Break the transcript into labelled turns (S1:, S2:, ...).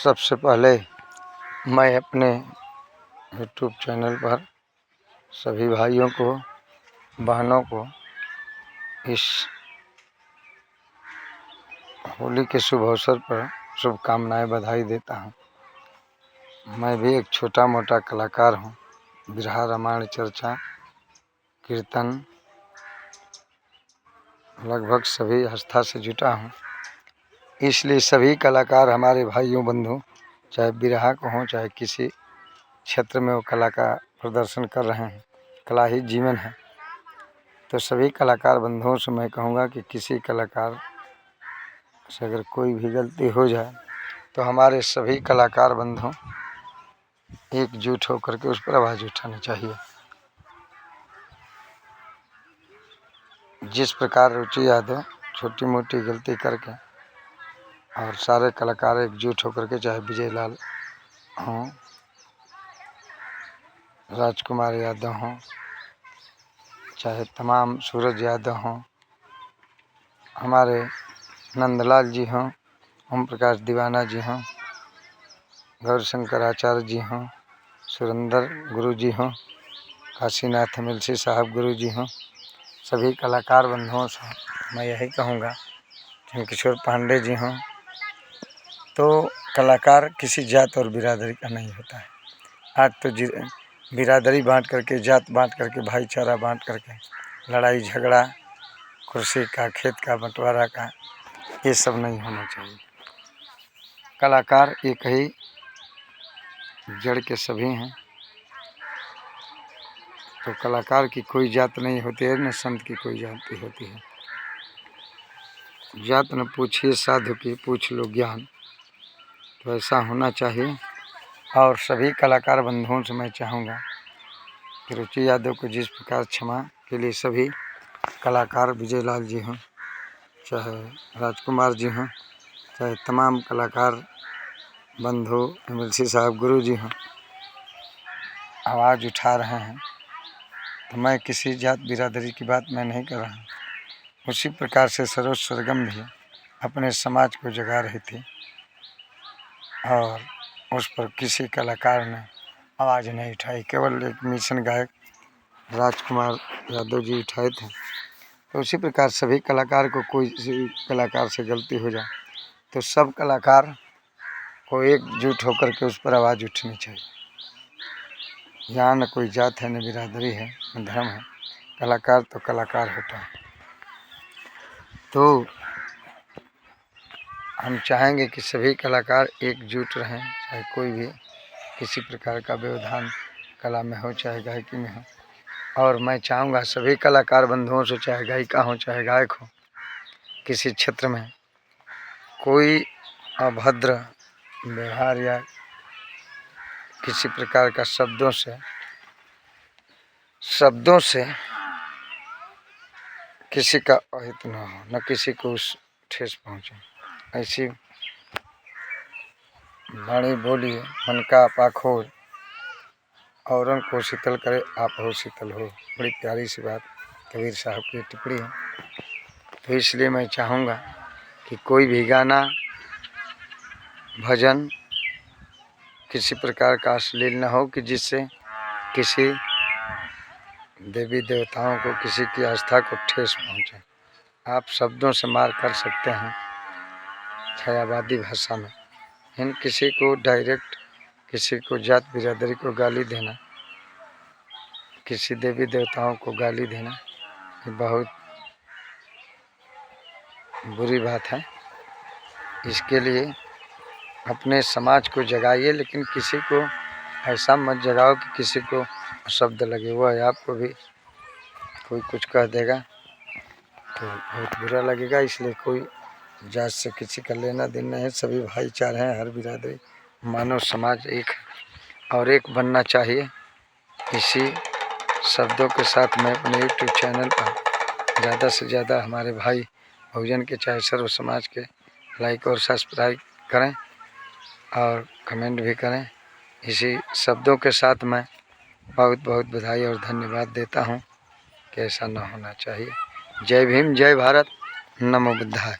S1: सबसे पहले मैं अपने यूट्यूब चैनल पर सभी भाइयों को, बहनों को इस होली के शुभ अवसर पर शुभकामनाएं, बधाई देता हूं। मैं भी एक छोटा मोटा कलाकार हूं। बिरहा, रामायण, चर्चा, कीर्तन लगभग सभी आस्था से जुटा हूं। इसलिए सभी कलाकार हमारे भाइयों, बंधु, चाहे बिरहा को हों, चाहे किसी क्षेत्र में वो कला का प्रदर्शन कर रहे हैं, कला ही जीवन है। तो सभी कलाकार बंधुओं से मैं कहूँगा कि किसी कलाकार से अगर कोई भी गलती हो जाए तो हमारे सभी कलाकार बंधु एकजुट होकर के उस पर आवाज़ उठानी चाहिए। जिस प्रकार रुचि यादव छोटी मोटी गलती करके और सारे कलाकार एकजुट होकर के, चाहे विजय लाल हों, राजकुमार यादव हों, चाहे तमाम सूरज यादव हों, हमारे नंदलाल जी हों, ओम प्रकाश दीवाना जी हों, गौरशंकर आचार्य जी हों, सुरेंद्र गुरु जी हों, काशीनाथ मिलसी साहब गुरु जी हों, सभी कलाकार बंधुओं से मैं यही कहूँगा, किशोर पांडे जी हों। तो कलाकार किसी जात और बिरादरी का नहीं होता है। आज तो बिरादरी बांट करके, जात बांट करके, भाईचारा बांट करके लड़ाई झगड़ा, कुर्सी का, खेत का बंटवारा का, ये सब नहीं होना चाहिए। कलाकार एक ही जड़ के सभी हैं। तो कलाकार की कोई जात नहीं होती है, न संत की कोई जाति होती है। जात न पूछिए साधु की, पूछ लो ज्ञान। तो ऐसा होना चाहिए। और सभी कलाकार बंधुओं से मैं चाहूँगा कि रुचि यादव को जिस प्रकार क्षमा के लिए सभी कलाकार, विजय लाल जी हों, चाहे राजकुमार जी हों, चाहे तमाम कलाकार बंधु मिलसी साहब गुरु जी हों, आवाज़ उठा रहे हैं, तो मैं किसी जात बिरादरी की बात मैं नहीं कर रहा हूँ। उसी प्रकार से सरोज सरगम भी अपने समाज को जगा रही थी और उस पर किसी कलाकार ने आवाज़ नहीं उठाई। केवल एक मिशन गायक राजकुमार यादव जी उठाए थे। तो उसी प्रकार सभी कलाकार को, कोई किसी कलाकार से गलती हो जाए तो सब कलाकार को एकजुट होकर के उस पर आवाज़ उठनी चाहिए। यहाँ न कोई जात है, न बिरादरी है, न धर्म है। कलाकार तो कलाकार होता है। तो हम चाहेंगे कि सभी कलाकार एकजुट रहें, चाहे कोई भी किसी प्रकार का व्यवधान कला में हो, चाहे गायकी में हो। और मैं चाहूँगा सभी कलाकार बंधुओं से, चाहे गायिका हो, चाहे गायक हो, किसी क्षेत्र में कोई अभद्र व्यवहार या किसी प्रकार का शब्दों से किसी का अहित न हो, न किसी को उस ठेस पहुँचे। ऐसी वाणी बोलिए मन का पाखोर, औरों को शीतल करे आप हो शीतल हो। बड़ी प्यारी सी बात कबीर साहब की टिप्पणी है। तो इसलिए मैं चाहूँगा कि कोई भी गाना, भजन किसी प्रकार का अश्लील न हो कि जिससे किसी देवी देवताओं को, किसी की आस्था को ठेस पहुँचे। आप शब्दों से मार कर सकते हैं छायावादी भाषा में, इन किसी को डायरेक्ट, किसी को जात बिरादरी को गाली देना, किसी देवी देवताओं को गाली देना, ये बहुत बुरी बात है। इसके लिए अपने समाज को जगाइए, लेकिन किसी को ऐसा मत जगाओ कि किसी को शब्द लगे। वो है आपको भी कोई कुछ कह देगा तो बहुत बुरा लगेगा। इसलिए कोई जात से किसी का लेना देना है, सभी भाईचारे हैं, हर बिरादरी, मानव समाज एक है और एक बनना चाहिए। इसी शब्दों के साथ मैं अपने यूट्यूब चैनल पर ज़्यादा से ज़्यादा हमारे भाई बहुजन के, चाहे सर्व समाज के, लाइक और सब्सक्राइब करें और कमेंट भी करें। इसी शब्दों के साथ मैं बहुत बहुत बधाई और धन्यवाद देता हूं कि ऐसा न होना चाहिए। जय भीम, जय भारत, नमो बुद्धाय।